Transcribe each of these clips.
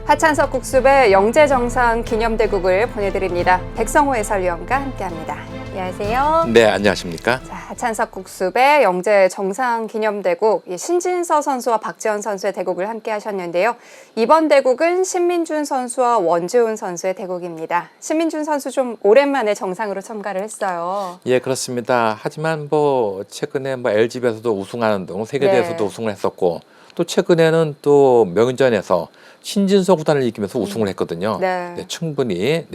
하찬석 국수배 영재정상 기념대국을 보내드립니다. 백성호 해설위원과 함께합니다. 안녕하세요. 네, 안녕하십니까? 자, 하찬석 국수배 영재정상 기념대국, 신진서 선수와 박지현 선수의 대국을 함께하셨는데요. 이번 대국은 신민준 선수와 원재훈 선수의 대국입니다. 신민준 선수 좀 오랜만에 정상으로 참가를 했어요. 예, 그렇습니다. 하지만 최근에 LG에서도 우승하는 등 세계대회에서도 우승을 했었고, 또 최근에는 또 명인전에서 신진서 구단을 이기면서 우승을 했거든요. 네, 충분히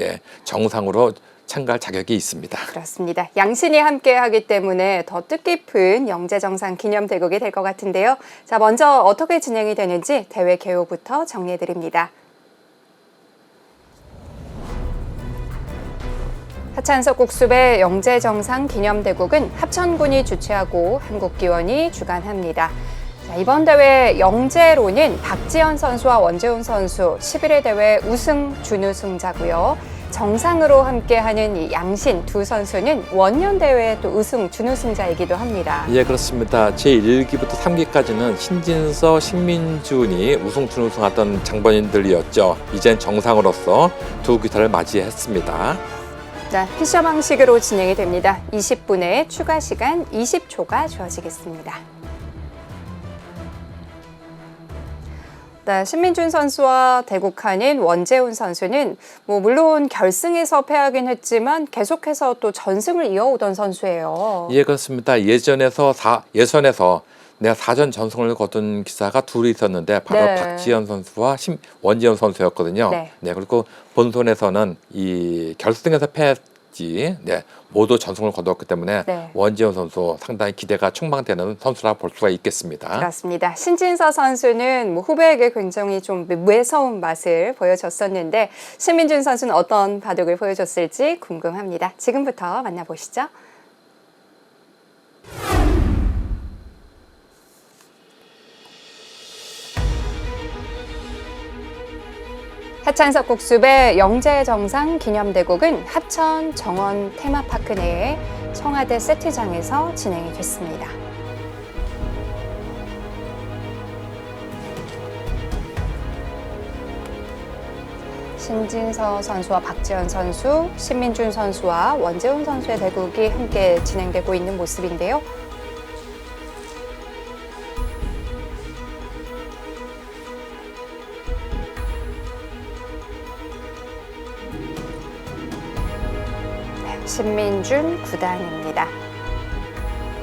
정상으로 참가할 자격이 있습니다. 그렇습니다. 양신이 함께하기 때문에 더 뜻깊은 영재정상 기념대국이 될 것 같은데요. 자, 먼저 어떻게 진행이 되는지 대회 개요부터 정리해드립니다. 하찬석 국수배 영재정상 기념대국은 합천군이 주최하고 한국기원이 주관합니다. 자, 이번 대회 영재로는 박지현 선수와 원재훈 선수 11회 대회 우승, 준우승자고요. 정상으로 함께하는 이 양신 두 선수는 원년 대회 또 우승, 준우승자이기도 합니다. 예, 그렇습니다. 제1기부터 3기까지는 신진서, 신민준이 우승, 준우승하던 장본인들이었죠. 이젠 정상으로서 두 기사를 맞이했습니다. 자, 피셔 방식으로 진행이 됩니다. 20분의 추가 시간 20초가 주어지겠습니다. 네, 신민준 선수와 대국하는 원재훈 선수는 물론 결승에서 패하긴 했지만 계속해서 또 전승을 이어오던 선수예요. 예, 그렇습니다. 예선에서 내가 4전 전승을 거둔 기사가 둘이 있었는데 바로 박지현 선수와 원재훈 선수였거든요. 그리고 본선에서는 이 결승에서 패했지, 모두 전승을 거두었기 때문에 원재훈 선수 상당히 기대가 촉망되는 선수라 볼 수가 있겠습니다. 그렇습니다. 신진서 선수는 후배에게 굉장히 좀 매서운 맛을 보여줬었는데 신민준 선수는 어떤 바둑을 보여줬을지 궁금합니다. 지금부터 만나보시죠. 하찬석 국수배 영재정상 기념대국은 합천 정원 테마파크 내에 청와대 세트장에서 진행이 됐습니다. 신진서 선수와 박지현 선수, 신민준 선수와 원재훈 선수의 대국이 함께 진행되고 있는 모습인데요. 신민준 9단입니다.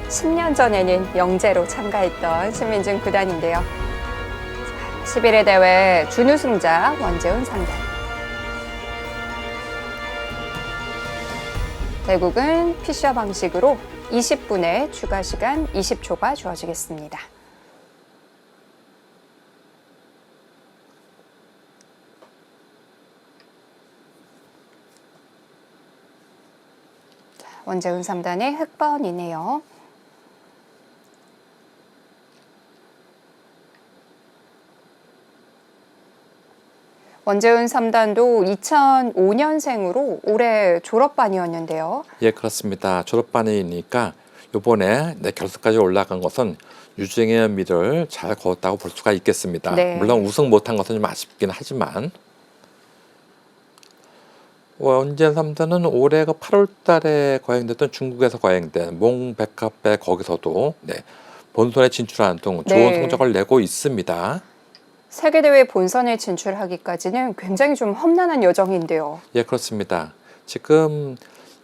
10년 전에는 영재로 참가했던 신민준 9단인데요. 11회 대회 준우승자 원재훈 3단. 대국은 피셔 방식으로 20분의 추가 시간 20초가 주어지겠습니다. 원재훈 3단의 흑번이네요. 원재훈 3단도 2005년생으로 올해 졸업반이었는데요. 예, 그렇습니다. 졸업반이니까 이번에 결승까지 올라간 것은 유종의 미를 잘 거뒀다고 볼 수가 있겠습니다. 물론 우승 못한 것은 좀 아쉽긴 하지만 원재훈 3단은 올해 8월 달에 거행됐던 중국에서 거행된 몽백합배 거기서도 본선에 진출하는 등 좋은 성적을 내고 있습니다. 세계대회 본선에 진출하기까지는 굉장히 좀 험난한 여정인데요. 예, 그렇습니다. 지금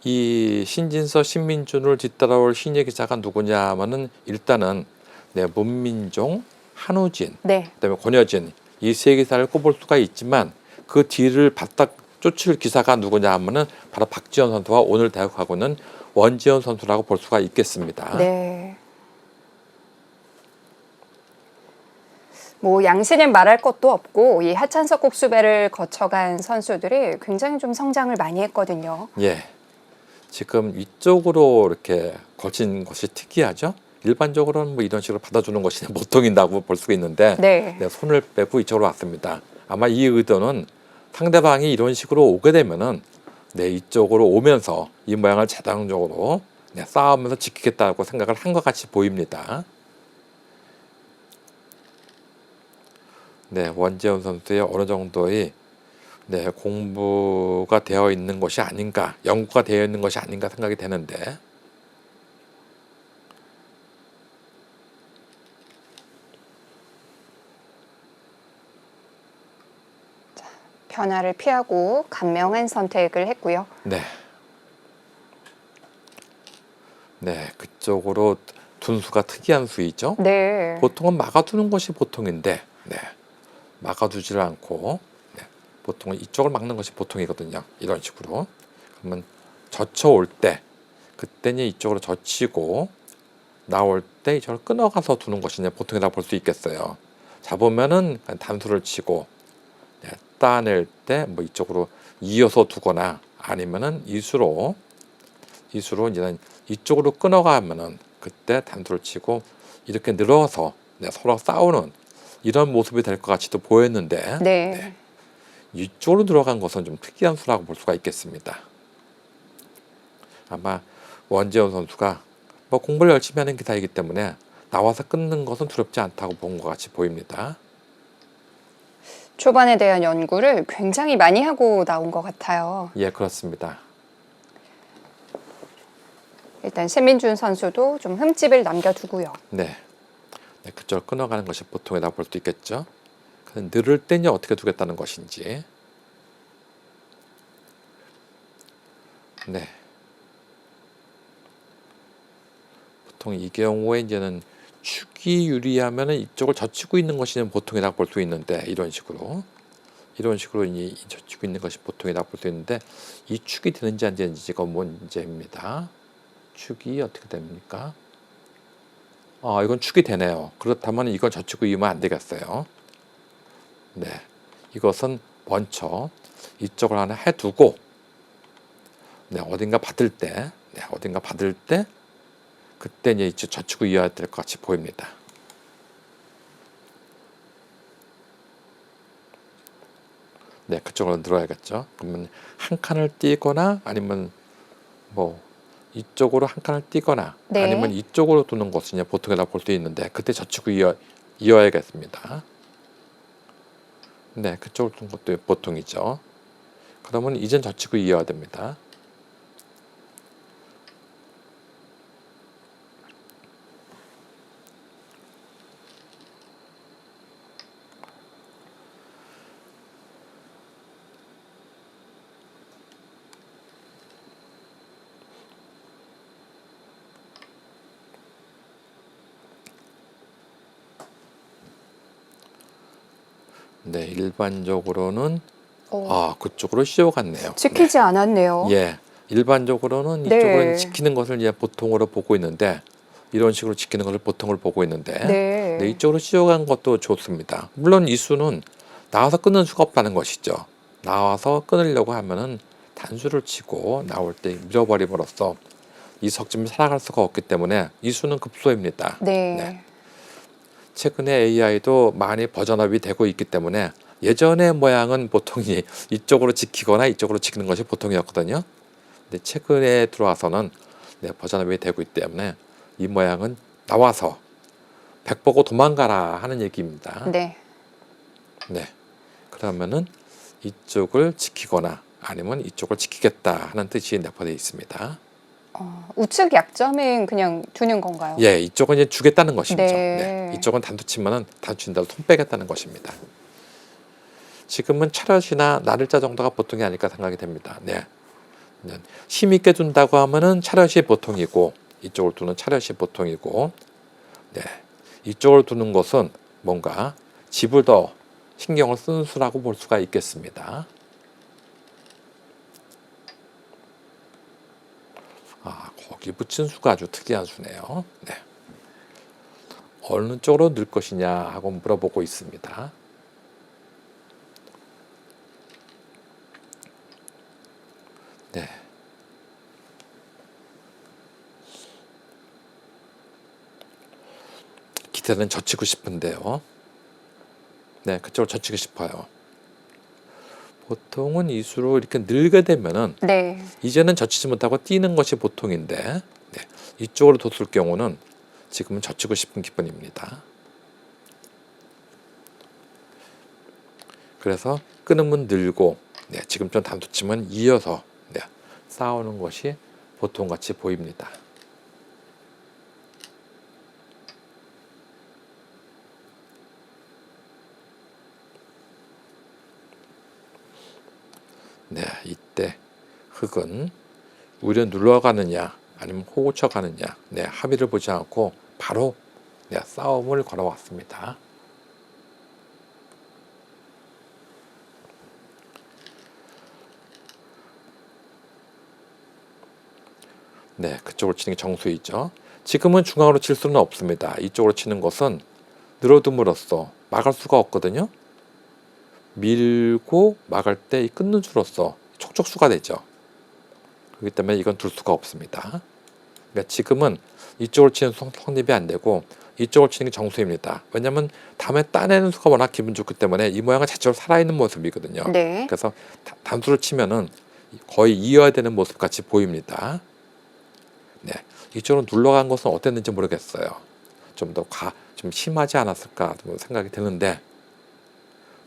이 신진서, 신민준을 뒤따라올 신예 기자가 누구냐 하면은 일단은 문민종, 한우진, 그다음에 권여진 이 세 기사를 꼽을 수가 있지만 그 뒤를 바싹 쫓을 기사가 누구냐 하면은 바로 박지현 선수와 오늘 대국하고 있는 원재훈 선수라고 볼 수가 있겠습니다. 양신은 말할 것도 없고 이 하찬석 국수배를 거쳐간 선수들이 굉장히 좀 성장을 많이 했거든요. 예, 지금 이쪽으로 이렇게 거친 것이 특이하죠. 일반적으로는 이런 식으로 받아주는 것이 보통이라고 볼 수가 있는데 손을 빼고 이쪽으로 왔습니다. 아마 이 의도는 상대방이 이런 식으로 오게 되면은 이쪽으로 오면서 이 모양을 자동적으로 싸우면서 지키겠다고 생각을 한 것 같이 보입니다. 네, 원재훈 선수의 어느 정도의 공부가 되어 있는 것이 아닌가, 연구가 되어 있는 것이 아닌가 생각이 되는데, 변화를 피하고 간명한 선택을 했고요. 네, 그쪽으로 둔 수가 특이한 수이죠. 네. 보통은 막아두는 것이 보통인데, 막아두지를 않고, 보통은 이쪽을 막는 것이 보통이거든요. 이런 식으로. 그러면 젖혀올 때, 그때는 이쪽으로 젖히고 나올 때 이쪽을 끊어가서 두는 것이 보통이라고 볼 수 있겠어요. 잡으면은 단수를 치고, 따낼 때 뭐 이쪽으로 이어서 두거나 아니면은 이수로 이제 이쪽으로 끊어가면은 그때 단수를 치고 이렇게 늘어서 서로 싸우는 이런 모습이 될 것 같이도 보였는데, 이쪽으로 들어간 것은 좀 특이한 수라고 볼 수가 있겠습니다. 아마 원재훈 선수가 뭐 공부를 열심히 하는 기사이기 때문에 나와서 끊는 것은 두렵지 않다고 본 것 같이 보입니다. 초반에 대한 연구를 굉장히 많이 하고 나온 것 같아요. 예, 그렇습니다. 일단 신민준 선수도 좀 흠집을 남겨두고요. 그쪽을 끊어가는 것이 보통이라고 볼 수 있겠죠. 늘을 때는 어떻게 두겠다는 것인지. 보통 이 경우에 이제는 축이 유리하면은 이쪽을 젖히고 있는 것이 보통이라고 볼 수 있는데, 이런 식으로 이 젖히고 있는 것이 보통이라고 볼 수 있는데, 이 축이 되는지 안 되는지가 문제입니다. 축이 어떻게 됩니까? 이건 축이 되네요. 그렇다면 이건 젖히고 이으면 안 되겠어요. 이것은 먼저 이쪽을 하나 해두고, 어딘가 받을 때, 그때 이제 젖히고 이어야 될 것 같이 보입니다. 그쪽으로 늘어야겠죠. 그러면 한 칸을 띄거나 아니면 뭐 이쪽으로 한 칸을 띄거나 아니면 이쪽으로 두는 것은 보통이라고 볼 수 있는데, 그때 젖히고 이어야겠습니다. 그쪽으로 두는 것도 보통이죠. 그러면 이젠 젖히고 이어야 됩니다. 일반적으로는 그쪽으로 씌워갔네요. 지키지 않았네요. 일반적으로는 이쪽으로 지키는 것을 이제 보통으로 보고 있는데, 이런 식으로 지키는 것을 보통으로 보고 있는데, 이쪽으로 씌워간 것도 좋습니다. 물론 이 수는 나와서 끊는 수가 없다는 것이죠. 나와서 끊으려고 하면은 단수를 치고 나올 때 밀어버림으로써 이 석점이 살아갈 수가 없기 때문에 이 수는 급소입니다. 최근에 AI도 많이 버전업이 되고 있기 때문에, 예전의 모양은 보통 이쪽으로 지키거나 이쪽으로 지키는 것이 보통이었거든요. 근데 최근에 들어와서는 버전업이 되고 있기 때문에 이 모양은 나와서 백 보고 도망가라 하는 얘기입니다. 그러면은 이쪽을 지키거나 아니면 이쪽을 지키겠다 하는 뜻이 내포되어 있습니다. 우측 약점은 그냥 두는 건가요? 이쪽은 이제 주겠다는 것이죠. 이쪽은 단수 치면은 단수 친다고 손 빼겠다는 것입니다. 지금은 차렷이나 나를자 정도가 보통이 아닐까 생각이 됩니다. 힘 있게 둔다고 하면은 차렷이 보통이고, 이쪽을 두는 차렷이 보통이고, 이쪽을 두는 것은 뭔가 집을 더 신경을 쓰는 수라고 볼 수가 있겠습니다. 거기 붙인 수가 아주 특이한 수네요. 어느 쪽으로 늘 것이냐 하고 물어보고 있습니다. 기대는 젖히고 싶은데요. 그쪽으로 젖히고 싶어요. 보통은 이 수로 이렇게 늘게 되면은 이제는 젖히지 못하고 뛰는 것이 보통인데, 이쪽으로 뒀을 경우는 지금은 젖히고 싶은 기분입니다. 그래서 끊으면 늘고 네, 지금 좀 단수 치면 이어서 네, 싸우는 것이 보통같이 보입니다. 네, 이때 흑은 우려 눌러가느냐 아니면 호구 쳐가느냐 네, 합의를 보지 않고 바로 네, 싸움을 걸어왔습니다. 네, 그쪽으로 치는 게 정수이죠. 지금은 중앙으로 칠 수는 없습니다. 이쪽으로 치는 것은 늘어둠으로써 막을 수가 없거든요. 밀고 막을 때 끊는 수로서 촉촉수가 되죠. 그렇기 때문에 이건 둘 수가 없습니다. 그러니까 지금은 이쪽으로 치는 성립이 안 되고 이쪽으로 치는 게 정수입니다. 왜냐하면 다음에 따내는 수가 워낙 기분 좋기 때문에 이 모양은 자체로 살아있는 모습이거든요. 네. 그래서 단수로 치면은 거의 이어야 되는 모습 같이 보입니다. 네, 이쪽으로 눌러간 것은 어땠는지 모르겠어요. 좀 좀 심하지 않았을까 생각이 드는데,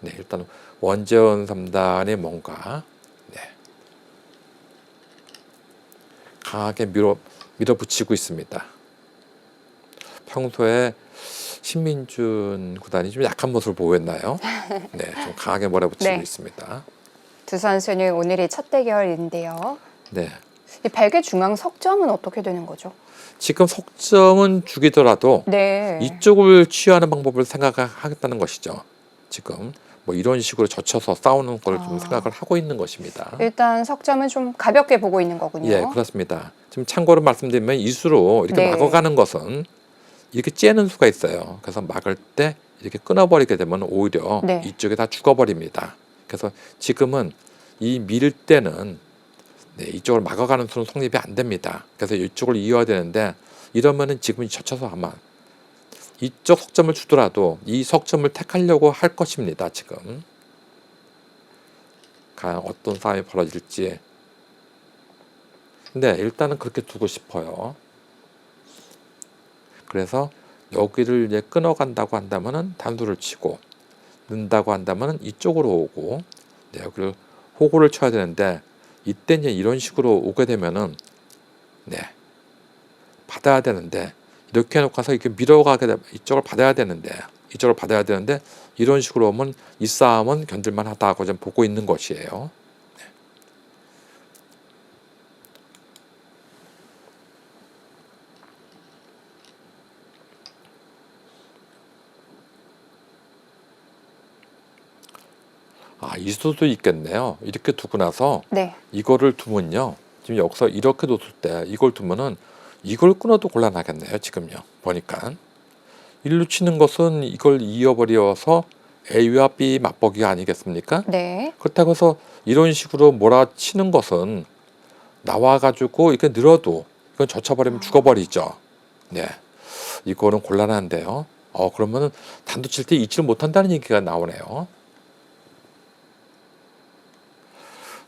네, 일단 원재원 3단이 뭔가 네, 강하게 밀어붙이고 있습니다. 평소에 신민준 구단이 좀 약한 모습을 보였나요? 네, 좀 강하게 몰아붙이고 네. 있습니다. 두 선수는 오늘이 첫 대결인데요. 네. 이 백의 중앙 석점은 어떻게 되는 거죠? 지금 석점은 죽이더라도 네. 이쪽을 취하는 방법을 생각하겠다는 것이죠. 지금 뭐 이런 식으로 젖혀서 싸우는 걸 좀 생각을 하고 있는 것입니다. 일단 석점은 좀 가볍게 보고 있는 거군요. 예, 그렇습니다. 지금 참고로 말씀드리면 이수로 이렇게 네. 막아가는 것은 이렇게 째는 수가 있어요. 그래서 막을 때 이렇게 끊어버리게 되면 오히려 네. 이쪽에 다 죽어버립니다. 그래서 지금은 이 밀 때는 네, 이쪽을 막아가는 수는 성립이 안 됩니다. 그래서 이쪽을 이어야 되는데 이러면은 지금 젖혀서 아마 이쪽 석점을 주더라도 이 석점을 택하려고 할 것입니다. 지금 과연 어떤 싸움이 벌어질지. 근데 일단은 그렇게 두고 싶어요. 그래서 여기를 이제 끊어간다고 한다면은 단수를 치고 는다고 한다면은 이쪽으로 오고 네, 여기를 호구를 쳐야 되는데 이때 이제 이런 식으로 오게 되면은 네 받아야 되는데 이렇게 해놓고서 이렇게 밀어가게 되면 이쪽을 받아야 되는데 이런 식으로 오면 이 싸움은 견딜만 하다고 좀 보고 있는 것이에요. 네. 이 수도 있겠네요. 이렇게 두고 나서 네. 이거를 두면요. 지금 여기서 이렇게 뒀을 때 이걸 두면은 이걸 끊어도 곤란하겠네요. 지금요. 보니까 일로 치는 것은 이걸 이어버려서 A와 B 맞보기가 아니겠습니까? 네. 그렇다고 해서 이런 식으로 몰아치는 것은 나와가지고 이렇게 늘어도 이건 젖혀버리면 죽어버리죠. 네, 이거는 곤란한데요. 그러면은 단도 칠 때 잊지를 못한다는 얘기가 나오네요.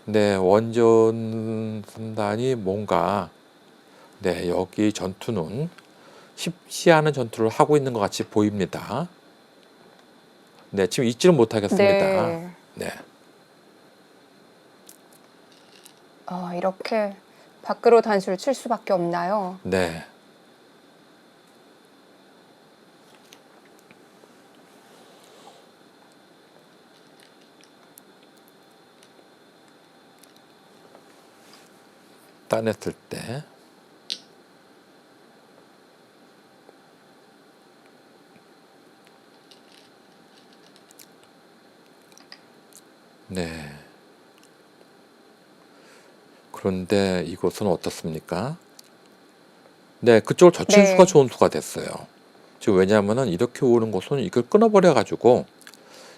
네, 원전 3단이 뭔가 네, 여기 전투는 쉽지 않은 전투를 하고 있는 것 같이 보입니다. 네, 지금 잊지를 못하겠습니다. 네. 네. 이렇게 밖으로 단수를 칠 수밖에 없나요? 네. 따냈을 때 네. 그런데 이것은 어떻습니까? 네, 그쪽을 젖힌 네. 수가 좋은 수가 됐어요. 지금 왜냐하면은 이렇게 오는 것은 이걸 끊어버려 가지고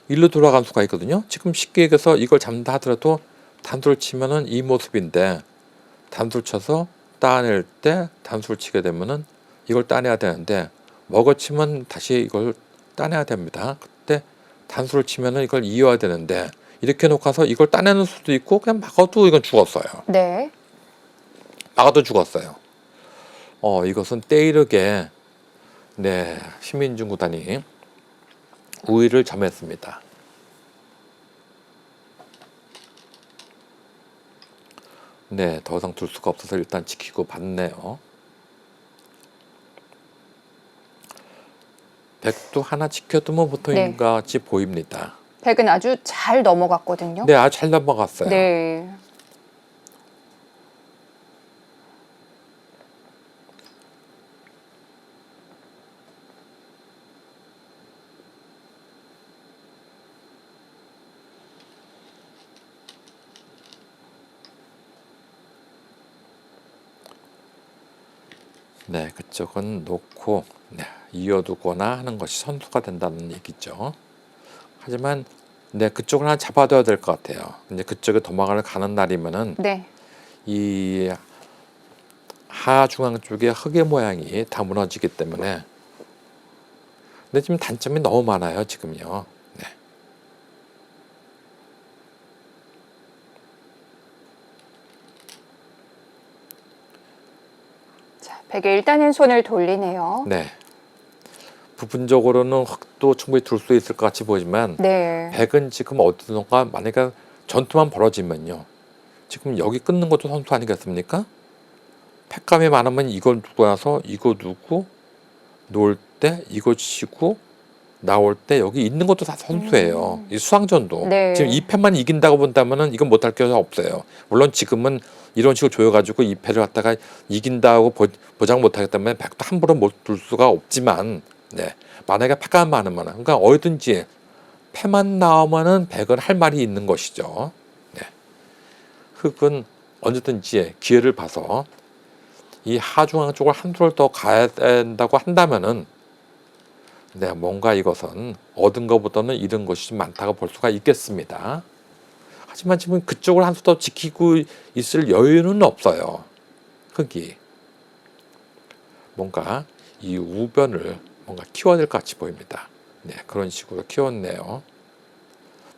일로 돌아간 수가 있거든요. 지금 쉽게 얘기해서 이걸 잡는다 하더라도 단수를 치면은 이 모습인데 단수를 쳐서 따낼 때 단수를 치게 되면은 이걸 따내야 되는데 먹어치면 다시 이걸 따내야 됩니다. 그때 단수를 치면은 이걸 이어야 되는데 이렇게 놓고서 이걸 따내는 수도 있고 그냥 막아도 이건 죽었어요. 네. 막아도 죽었어요. 이것은 때이르게 네, 신민준 구단이 우위를 점했습니다. 네, 더 이상 둘 수가 없어서 일단 지키고 봤네요. 백도 하나 지켜두면 보통 네. 인같이 보입니다. 백은 아주 잘 넘어갔거든요. 네, 아주 잘 넘어갔어요. 네. 네, 그쪽은 놓고 이어두거나 하는 것이 선수가 된다는 얘기죠. 하지만 네, 그쪽을 하나 잡아둬야 될 것 같아요. 이제 그쪽에 도망을 가는 날이면은 네. 이 하중앙 쪽의 흑의 모양이 다 무너지기 때문에. 근데 지금 단점이 너무 많아요, 지금요. 네. 자, 백에 일단은 손을 돌리네요. 네. 부분적으로는 흑도 충분히 둘 수 있을 것 같이 보이지만 네. 백은 지금 어디선가 만약에 전투만 벌어지면요. 지금 여기 끊는 것도 선수 아니겠습니까? 팩감이 많으면 이걸 두고 나서 이거 두고 놓을 때 이거 치고 나올 때 여기 있는 것도 다 선수예요. 이 수상전도. 네. 지금 2패만 이긴다고 본다면은 이건 못할 게 없어요. 물론 지금은 이런 식으로 조여가지고 2패를 갖다가 이긴다고 보장 못하겠다면 백도 함부로 못 둘 수가 없지만, 네. 만약에 패가 많으면, 그러니까 어디든지 패만 나오면은 백은 할 말이 있는 것이죠. 네. 흑은 언제든지 기회를 봐서 이 하중앙 쪽을 한 수를 더 가야 된다고 한다면은, 네, 뭔가 이것은 얻은 것보다는 잃은 것이 좀 많다고 볼 수가 있겠습니다. 하지만 지금 그쪽을 한 수 더 지키고 있을 여유는 없어요. 흑이. 뭔가 이 우변을 뭔가 키워야 될 것 같이 보입니다. 네, 그런 식으로 키웠네요.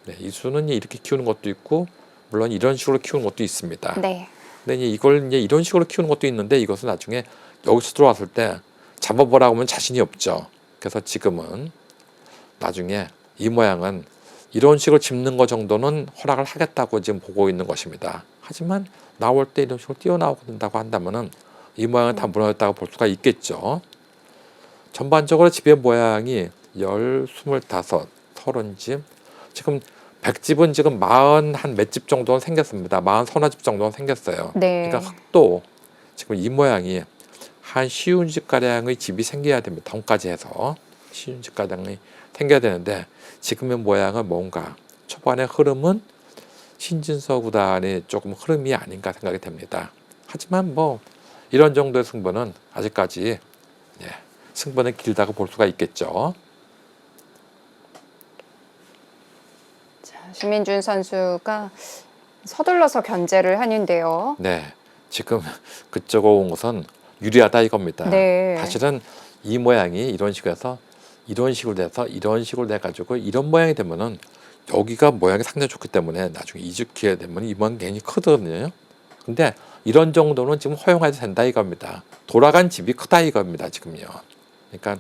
네, 이 수는 이렇게 키우는 것도 있고, 물론 이런 식으로 키우는 것도 있습니다. 네. 근데 이걸 이제 이런 식으로 키우는 것도 있는데, 이것은 나중에 여기서 들어왔을 때 잡아보라고 하면 자신이 없죠. 그래서 지금은 나중에 이 모양은 이런 식으로 짚는 것 정도는 허락을 하겠다고 지금 보고 있는 것입니다. 하지만 나올 때 이런 식으로 뛰어나오고 된다고 한다면은 이 모양은 다 무너졌다고 볼 수가 있겠죠. 전반적으로 집의 모양이 10, 25, 30집, 지금 100집은 지금 40 한 몇 집 정도는 생겼습니다. 40 서너 집 정도는 생겼어요. 네. 그러니까 흑도 지금 이 모양이 한 쉬운 집 가량의 집이 생겨야 됩니다. 덩까지 해서 쉬운 집 가량이 생겨야 되는데, 지금의 모양은 뭔가 초반의 흐름은 신진서 구단의 조금 흐름이 아닌가 생각이 됩니다. 하지만 뭐 이런 정도의 승부는 아직까지 승부는 길다고 볼 수가 있겠죠. 자, 신민준 선수가 서둘러서 견제를 하는데요. 네, 지금 그쪽으로 온 것은 유리하다 이겁니다. 네. 사실은 이 모양이 이런 식으로 해서 이런 식으로 돼서 이런 식으로 돼가지고 이런 모양이 되면은 여기가 모양이 상당히 좋기 때문에 나중에 이집 기회 되면 이 모양 굉장히 크거든요. 근데 이런 정도는 지금 허용해도 된다 이겁니다. 돌아간 집이 크다 이겁니다 지금요. 그러니까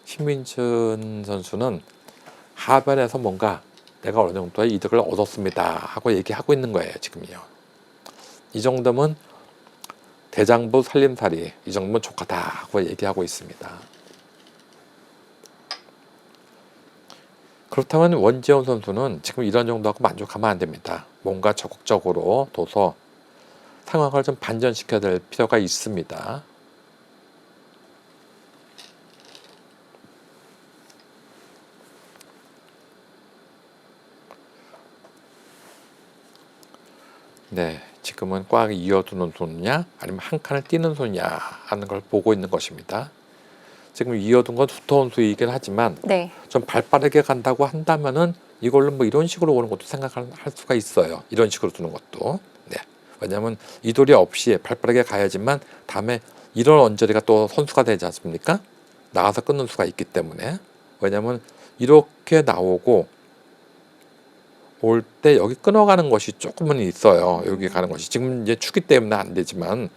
신민준 선수는 하변에서 뭔가 내가 어느 정도의 이득을 얻었습니다 하고 얘기하고 있는 거예요 지금요. 이 정도면 대장부 살림살이, 이 정도면 족하다 하고 얘기하고 있습니다. 그렇다면 원재훈 선수는 지금 이런 정도하고 만족하면 안 됩니다. 뭔가 적극적으로 둬서 상황을 좀 반전시켜야 될 필요가 있습니다. 네, 지금은 꽉 이어두는 손이냐 아니면 한 칸을 띄는 손이냐 하는 걸 보고 있는 것입니다. 지금 이어둔 건 두터운 수이긴 하지만 네. 좀 발빠르게 간다고 한다면은 이걸로 뭐 이런 식으로 오는 것도 생각할 수가 있어요. 이런 식으로 두는 것도. 네. 왜냐하면 이돌이 없이 발빠르게 가야지만 다음에 이런 언저리가 또 선수가 되지 않습니까? 나가서 끊는 수가 있기 때문에. 왜냐하면 이렇게 나오고 올 때 여기 끊어가는 것이 조금은 있어요. 여기 가는 것이 지금 이제 추기 때문에 안 되지만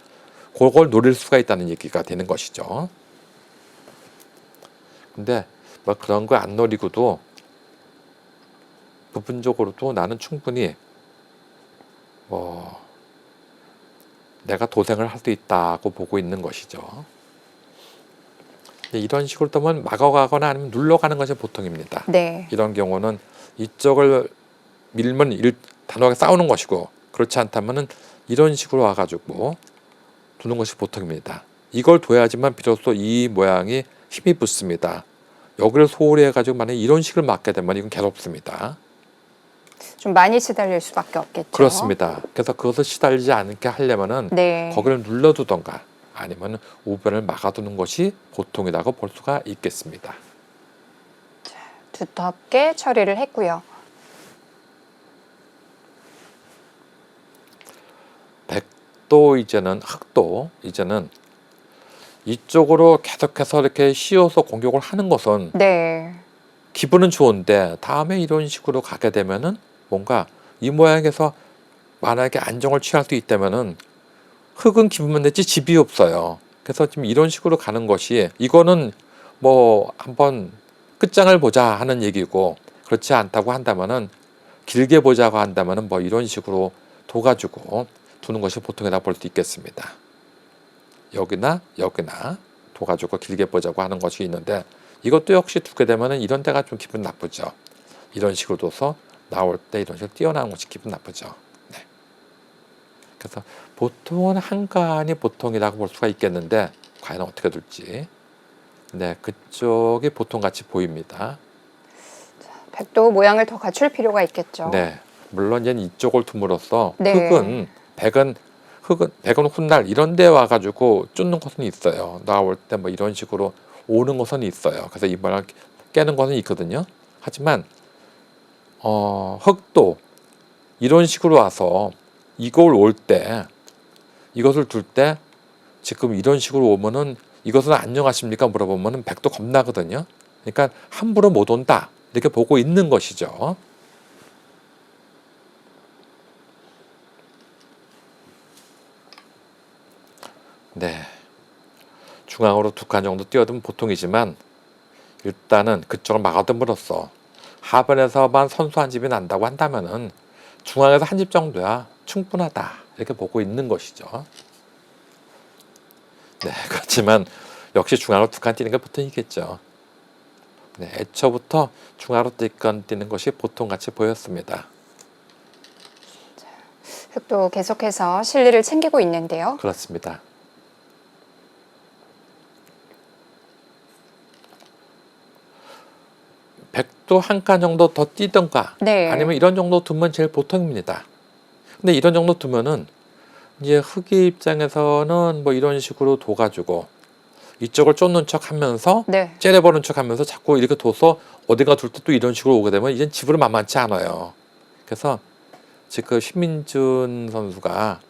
그걸 노릴 수가 있다는 얘기가 되는 것이죠. 근데 뭐 그런 거 안 노리고도 부분적으로도 나는 충분히 뭐 내가 도생을 할 수 있다고 보고 있는 것이죠. 이런 식으로 뜨면 막아가거나 아니면 눌러가는 것이 보통입니다. 네. 이런 경우는 이쪽을 밀면 단호하게 싸우는 것이고, 그렇지 않다면은 이런 식으로 와가지고 두는 것이 보통입니다. 이걸 둬야지만 비로소 이 모양이 힘이 붙습니다. 여기를 소홀히 해가지고 만약에 이런 식을 맞게 되면 이건 괴롭습니다. 좀 많이 시달릴 수밖에 없겠죠. 그렇습니다. 그래서 그것을 시달리지 않게 하려면은 네. 거기를 눌러두던가 아니면 우변을 막아두는 것이 보통이라고 볼 수가 있겠습니다. 두텁게 처리를 했고요. 백도 이제는 흑도 이제는 이쪽으로 계속해서 이렇게 씌워서 공격을 하는 것은 네. 기분은 좋은데 다음에 이런 식으로 가게 되면은 뭔가 이 모양에서 만약에 안정을 취할 수 있다면은 흙은 기분만 냈지 집이 없어요. 그래서 지금 이런 식으로 가는 것이 이거는 뭐 한번 끝장을 보자 하는 얘기고, 그렇지 않다고 한다면은 길게 보자고 한다면은 뭐 이런 식으로 둬가지고 두는 것이 보통이라 볼 수 있겠습니다. 여기나 여기나 둬가지고 길게 보자고 하는 것이 있는데, 이것도 역시 두게 되면은 이런 데가 좀 기분 나쁘죠. 이런 식으로 둬서 나올 때 이런 식으로 뛰어나오는 것이 기분 나쁘죠. 네. 그래서 보통은 한간이 보통이라고 볼 수가 있겠는데 과연 어떻게 둘지. 네, 그쪽이 보통같이 보입니다. 백도 모양을 더 갖출 필요가 있겠죠. 네, 물론 이제 이쪽을 둠으로써 네. 백은 훗날 이런 데 와가지고 쫓는 것은 있어요. 나올 때 뭐 이런 식으로 오는 것은 있어요. 그래서 이 모양을 깨는 것은 있거든요. 하지만 흙도 이런 식으로 와서 이걸 올 때, 이것을 둘 때 지금 이런 식으로 오면은 이것은 안녕하십니까 물어보면은 백도 겁나거든요. 그러니까 함부로 못 온다 이렇게 보고 있는 것이죠. 네, 중앙으로 2칸 정도 뛰어들면 보통이지만 일단은 그쪽을 막아둠으로써 하변에서만 선수 한 집이 난다고 한다면은 중앙에서 한 집 정도야 충분하다 이렇게 보고 있는 것이죠. 네, 그렇지만 역시 중앙으로 2칸 뛰는 게 보통이겠죠. 네, 애초부터 중앙으로 2칸 뛰는 것이 보통같이 보였습니다. 흑도 계속해서 실리를 챙기고 있는데요. 그렇습니다. 백도 한 칸 정도 더 뛰던가 네. 아니면 이런 정도 두면 제일 보통입니다. 근데 이런 정도 두면은 이제 흑의 입장에서는 뭐 이런 식으로 둬가지고 이쪽을 쫓는 척 하면서 네. 째려보는 척 하면서 자꾸 이렇게 둬서 어딘가 둘 때 또 이런 식으로 오게 되면 이젠 집으로 만만치 않아요. 그래서 지금 신민준 선수가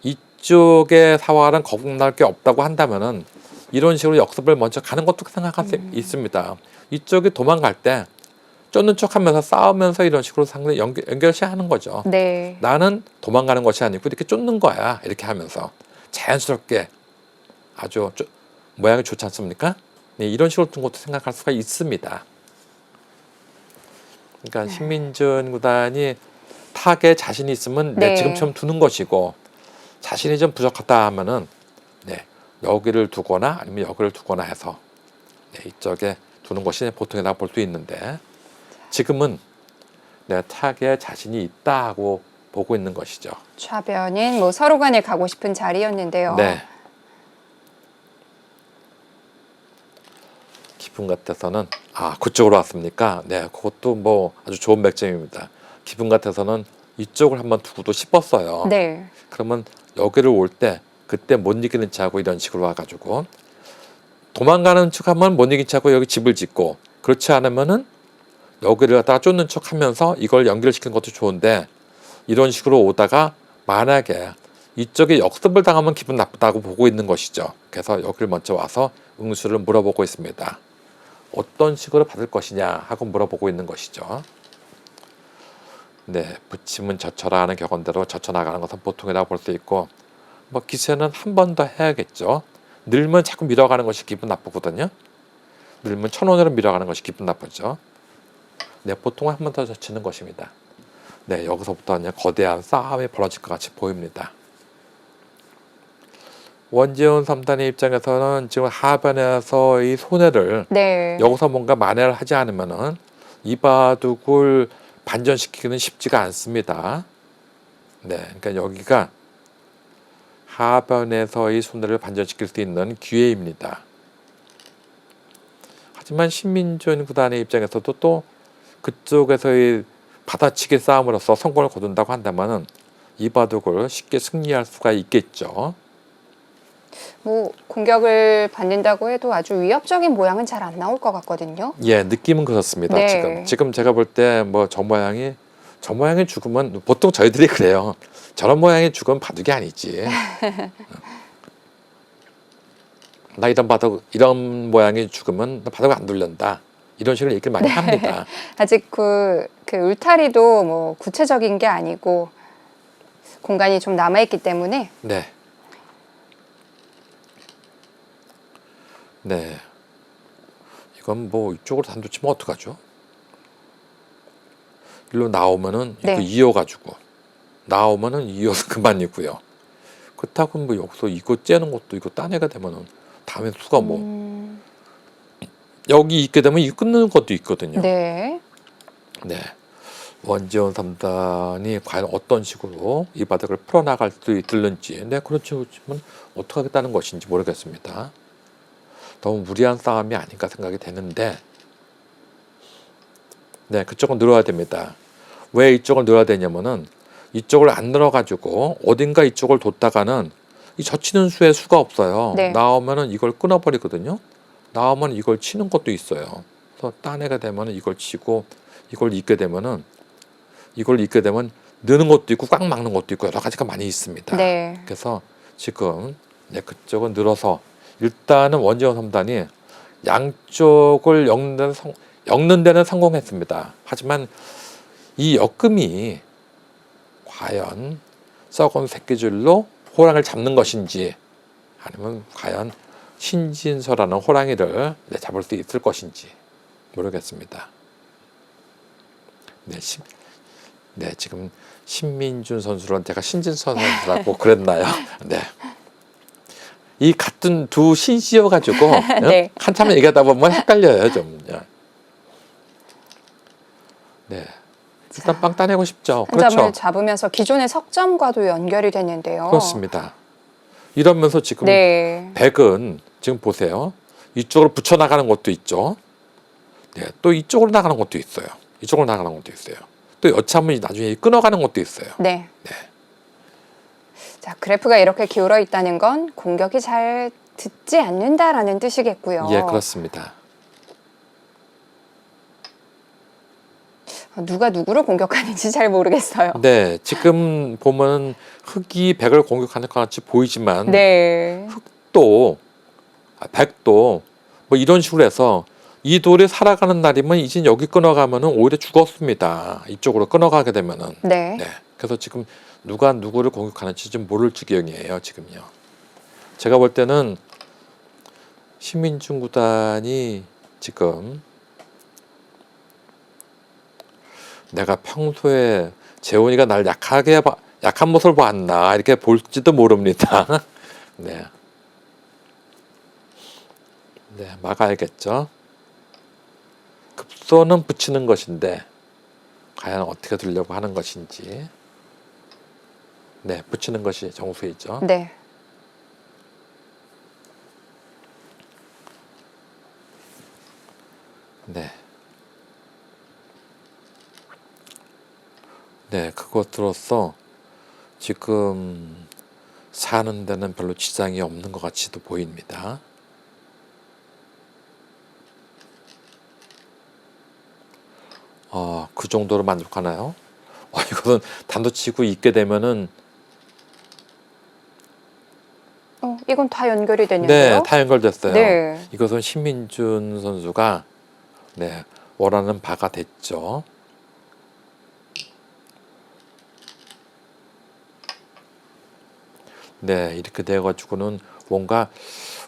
이쪽에 사활은 거북날 게 없다고 한다면은 이런 식으로 역습을 먼저 가는 것도 생각할 수 있습니다. 이쪽에 도망갈 때 쫓는 척 하면서 싸우면서 이런 식으로 상대 연결시 하는 거죠. 네. 나는 도망가는 것이 아니고 이렇게 쫓는 거야. 이렇게 하면서 자연스럽게 아주 모양이 좋지 않습니까? 네, 이런 식으로 둔 것도 생각할 수가 있습니다. 그러니까 신민준 구단이 타겟에 자신이 있으면 네. 지금처럼 두는 것이고, 자신이 좀 부족하다 하면은 네, 여기를 두거나 아니면 여기를 두거나 해서 네, 이쪽에 두는 것이 보통이라고 볼 수 있는데, 지금은 타겟에 자신이 있다 하고 보고 있는 것이죠. 좌변인 뭐 서로 간에 가고 싶은 자리였는데요. 네. 기분 같아서는 그쪽으로 왔습니까? 네, 그것도 뭐 아주 좋은 맥점입니다. 기분 같아서는 이쪽을 한번 두고도 싶었어요. 네. 그러면 여기를 올 때 그때 못 이기는 척하고 이런 식으로 와가지고 도망가는 척하면 못 이긴 척하고 여기 집을 짓고, 그렇지 않으면은 여기를 갖다가 쫓는 척하면서 이걸 연결시키는 것도 좋은데, 이런 식으로 오다가 만약에 이쪽에 역습을 당하면 기분 나쁘다고 보고 있는 것이죠. 그래서 여기를 먼저 와서 응수를 물어보고 있습니다. 어떤 식으로 받을 것이냐 하고 물어보고 있는 것이죠. 네, 붙이면 젖혀라 하는 격언대로 젖혀나가는 것은 보통이라고 볼 수 있고, 뭐 기세는 한 번 더 해야겠죠. 늘면 자꾸 밀어가는 것이 기분 나쁘거든요. 늘면 천원으로 밀어가는 것이 기분 나쁘죠. 네, 보통은 한 번 더 젖히는 것입니다. 네, 여기서부터 그냥 거대한 싸움이 벌어질 것 같이 보입니다. 원재훈 3단의 입장에서는 지금 하변에서의 손해를 네. 여기서 뭔가 만회를 하지 않으면은 이 바둑을 반전시키기는 쉽지가 않습니다. 네, 그러니까 여기가 하변에서의 손해를 반전시킬 수 있는 기회입니다. 하지만 신민준 구단의 입장에서도 또 그쪽에서의 받아치기 싸움으로서 성공을 거둔다고 한다면은 이 바둑을 쉽게 승리할 수가 있겠죠. 뭐 공격을 받는다고 해도 아주 위협적인 모양은 잘 안 나올 것 같거든요. 예, 느낌은 그렇습니다. 네. 지금 제가 볼 때 뭐 저 모양의 죽음은 보통 저희들이 그래요. 저런 모양의 죽음은 바둑이 아니지. 나 이런 모양의 죽음은 바둑을 안 돌린다. 이런 식으로 얘기를 많이 합니다. 아직 그 울타리도 뭐 구체적인 게 아니고 공간이 좀 남아있기 때문에. 네. 네. 이건 뭐 이쪽으로 단도 치면 어떡하죠? 일로 나오면은 네. 이거 이어가지고 나오면은 이어서 그만이고요. 그렇다고 뭐 여기서 이거 째는 것도 이거 따내가 되면은 다음에 수가 뭐 여기 있게 되면 이 끊는 것도 있거든요. 네. 네. 원재훈 3단이 과연 어떤 식으로 이 바닥을 풀어나갈 수 있을는지, 네, 그렇지만 어떻게 하겠다는 것인지 모르겠습니다. 너무 무리한 싸움이 아닌가 생각이 되는데, 네, 그쪽은 늘어야 됩니다. 왜 이쪽을 늘어야 되냐면은 이쪽을 안 늘어가지고 어딘가 이쪽을 뒀다가는 이 젖히는 수의 수가 없어요. 네. 나오면은 이걸 끊어버리거든요. 나오면 이걸 치는 것도 있어요. 그래서 딴애가 되면은 이걸 치고 이걸 잇게 되면 느는 것도 있고 꽉 막는 것도 있고 여러 가지가 많이 있습니다. 네. 그래서 지금 네, 그쪽은 늘어서 일단은 원재훈 3단이 양쪽을 엮는 데는 성공했습니다. 하지만 이 엮음이 과연 썩은 새끼줄로 호랑이를 잡는 것인지 아니면 과연 신진서라는 호랑이를 잡을 수 있을 것인지 모르겠습니다. 네, 지금 신민준 선수는 제가 신진서 선수라고 그랬나요? 네. 이 같은 두 신씨여가지고 네. 한참 얘기하다 보면 헷갈려요 좀. 네. 일단 빵 따내고 싶죠. 한 그렇죠. 점을 잡으면서 기존의 석점과도 연결이 되는데요. 그렇습니다. 이러면서 지금 네. 백은 지금 보세요. 이쪽으로 붙여 나가는 것도 있죠. 네, 또 이쪽으로 나가는 것도 있어요. 이쪽으로 나가는 것도 있어요. 또 여차하면 나중에 끊어가는 것도 있어요. 네. 네. 자, 그래프가 이렇게 기울어 있다는 건 공격이 잘 듣지 않는다라는 뜻이겠고요. 예, 그렇습니다. 누가 누구를 공격하는지 잘 모르겠어요. 네, 지금 보면 흑이 백을 공격하는 것 같이 보이지만 네. 백도 뭐 이런 식으로 해서 이 돌이 살아가는 날이면 이제 여기 끊어가면은 오히려 죽었습니다. 이쪽으로 끊어가게 되면은. 네. 네. 그래서 지금 누가 누구를 공격하는지 좀 모를 지경이에요. 지금요. 제가 볼 때는 신민준 구단이 지금 내가 평소에 재훈이가 날 약한 모습을 봤나 이렇게 볼지도 모릅니다. 네. 네, 막아야겠죠. 급소는 붙이는 것인데 과연 어떻게 두려고 하는 것인지. 네, 붙이는 것이 정수이죠. 네. 네. 네, 그것으로서 지금 사는 데는 별로 지장이 없는 것 같이도 보입니다. 그 정도로 만족하나요? 이것은 단도치고 있게 되면은 이건 다 연결이 되는데요. 네, 다 연결됐어요. 네. 이것은 신민준 선수가 네, 원하는 바가 됐죠. 네, 이렇게 돼가지고는 뭔가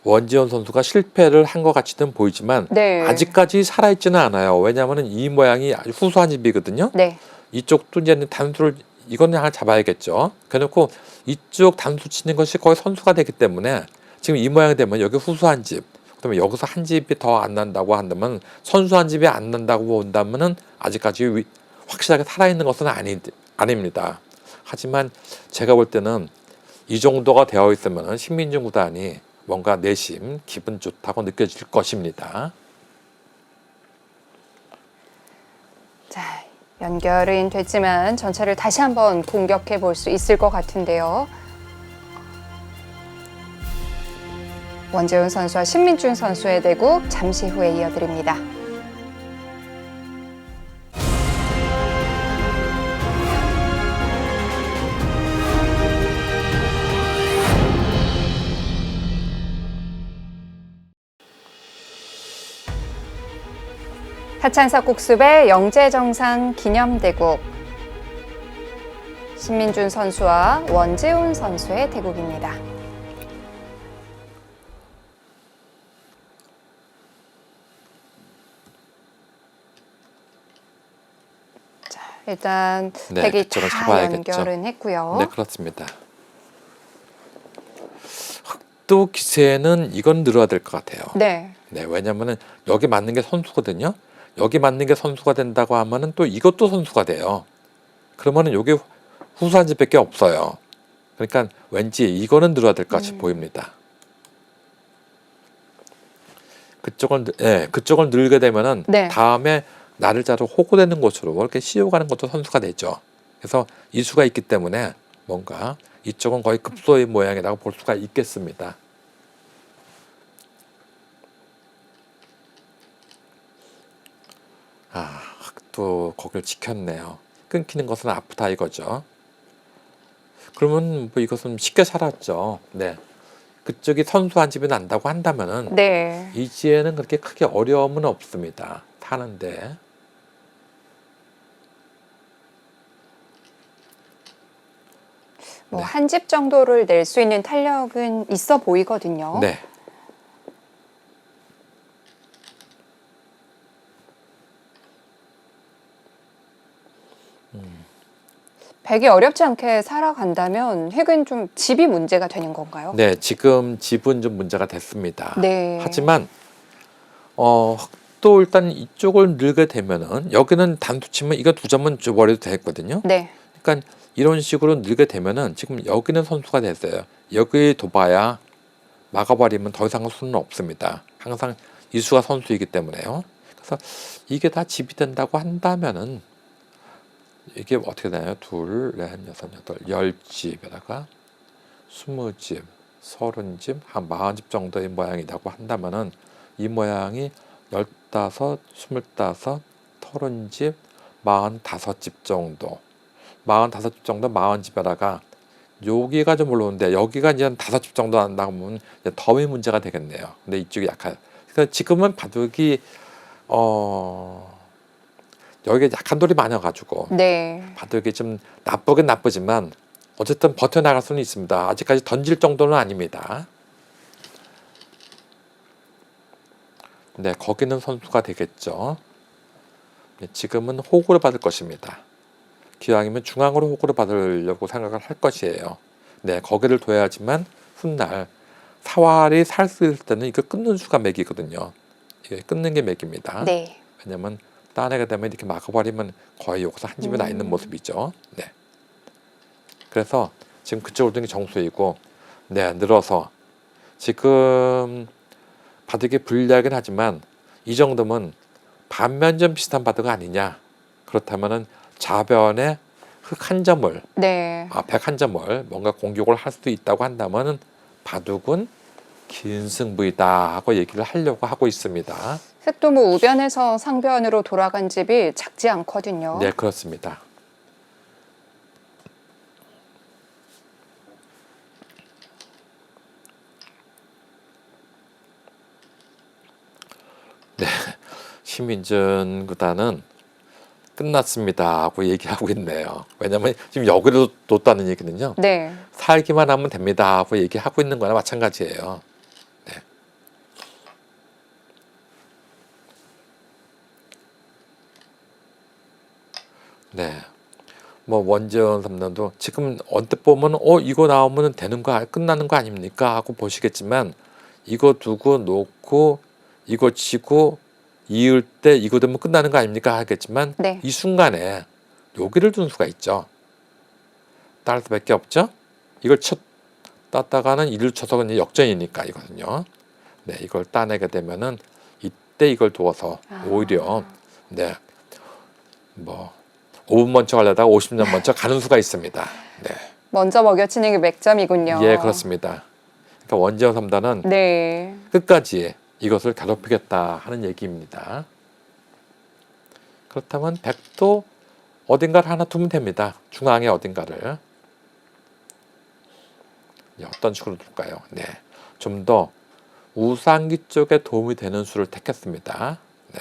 원지현 선수가 실패를 한 것 같이는 보이지만 네. 아직까지 살아있지는 않아요. 왜냐하면 이 모양이 아주 후소한 집이거든요. 네. 이쪽도 이제 단수를 이거는 하나 잡아야겠죠. 그래놓고 이쪽 단수 치는 것이 거의 선수가 되기 때문에 지금 이 모양이 되면 여기 후수 한 집, 그다음에 여기서 한 집이 더 안 난다고 한다면 선수 한 집이 안 난다고 본다면은 아직까지 확실하게 살아있는 것은 아닙니다. 하지만 제가 볼 때는 이 정도가 되어 있으면 신민중 구단이 뭔가 내심 기분 좋다고 느껴질 것입니다. 자, 연결은 됐지만 전차를 다시 한번 공격해 볼 수 있을 것 같은데요. 원재훈 선수와 신민중 선수의 대국 잠시 후에 이어드립니다. 하찬석 국수배 영재정상 기념대국 신민준 선수와 원재훈 선수의 대국입니다. 자, 일단 대기 다 연결은 했고요. 네, 그렇습니다. 흑도 기세는 이건 늘어야 될 것 같아요. 네. 네, 왜냐면은 여기 맞는 게 선수거든요. 여기 맞는 게 선수가 된다고 하면은 또 이것도 선수가 돼요. 그러면은 요게 후수 한 집밖에 없어요. 그러니까 왠지 이거는 늘어야 될 것 같이 보입니다. 그쪽을 늘게 되면은 네. 다음에 날짜로 호구되는 곳으로 이렇게 씌워가는 것도 선수가 되죠. 그래서 이수가 있기 때문에 뭔가 이쪽은 거의 급소의 모양이라고 볼 수가 있겠습니다. 또 거기를 지켰네요. 끊기는 것은 아프다 이거죠. 그러면 뭐 이것은 쉽게 살았죠. 네, 그쪽이 선수 한 집이 난다고 한다면은 네. 이지에는 그렇게 크게 어려움은 없습니다. 타는데. 뭐 한 집 정도를 낼 수 있는 탄력은 있어 보이거든요. 네. 백이 어렵지 않게 살아간다면 획은 좀 집이 문제가 되는 건가요? 네, 지금 집은 좀 문제가 됐습니다. 네. 하지만 또 일단 이쪽을 늘게 되면은 여기는 단수 치면 이거 두 점은 줘버려도 되거든요. 네. 그러니까 이런 식으로 늘게 되면은 지금 여기는 선수가 됐어요. 여기 둬봐야 막아버리면 더 이상 수는 없습니다. 항상 이수가 선수이기 때문에요. 그래서 이게 다 집이 된다고 한다면은 이게 어떻게 되나요? 둘, 넷, 여섯, 여덟, 10집에다가 20집, 30집, 한 40집 정도의 모양이라고 한다면은 이 모양이 15, 25, 30집, 45집 정도. 45집 정도 40집에다가 여기가 좀 올라오는데 여기가 이제 5집 정도 난다고 하면 더위 문제가 되겠네요. 근데 이쪽이 약해요. 그래서 지금은 바둑이 여기에 약한 돌이 많아가지고 네. 바둑이 좀 나쁘긴 나쁘지만 어쨌든 버텨나갈 수는 있습니다. 아직까지 던질 정도는 아닙니다. 네, 거기는 선수가 되겠죠. 네, 지금은 호구를 받을 것입니다. 기왕이면 중앙으로 호구를 받으려고 생각을 할 것이에요. 네, 거기를 둬야지만 훗날 사활이 살 수 있을 때는 이거 끊는 수가 맥이거든요. 이게 끊는 게 맥입니다. 네. 왜냐면 따내게 되면 이렇게 막아버리면 거의 여기서 한 집에 나 있는 모습이죠. 네. 그래서 지금 그쪽으로 두는 게 정수이고, 네, 늘어서 지금 바둑이 불리하긴 하지만 이 정도면 반면점 비슷한 바둑 아니냐. 그렇다면은 좌변에 흑 한 점을, 네. 백 한 점을 뭔가 공격을 할 수도 있다고 한다면은 바둑은 긴 승부이다 하고 얘기를 하려고 하고 있습니다. 흑도 뭐 우변에서 상변으로 돌아간 집이 작지 않거든요. 네, 그렇습니다. 네, 신민준 구단은 끝났습니다 하고 얘기하고 있네요. 왜냐면 지금 여기로 뒀다는 얘기는요. 네. 살기만 하면 됩니다 하고 얘기하고 있는 거나 마찬가지예요. 네. 네. 뭐 원재현 삼단도 지금 언뜻 보면 이거 나오면 되는 거 끝나는 거 아닙니까 하고 보시겠지만 이거 두고 놓고 이거 치고 이을 때 이거 되면 끝나는 거 아닙니까 하겠지만 네. 이 순간에 여기를 둔 수가 있죠. 딸 수밖에 없죠. 이걸 땄다가는 이를 쳐서 그냥 역전이니까 이거든요. 네, 이걸 따내게 되면은 이때 이걸 두어서 오히려 네, 뭐 5분 먼저 가려다가 50년 먼저 가는 수가 있습니다. 네. 먼저 먹여치는 게 맥점이군요. 예, 그렇습니다. 그러니까 원재현 삼단은 네. 끝까지 이것을 괴롭히겠다 하는 얘기입니다. 그렇다면 백도 어딘가를 하나 두면 됩니다. 중앙에 어딘가를. 어떤 식으로 둘까요? 네, 좀 더 우상기 쪽에 도움이 되는 수를 택했습니다. 네,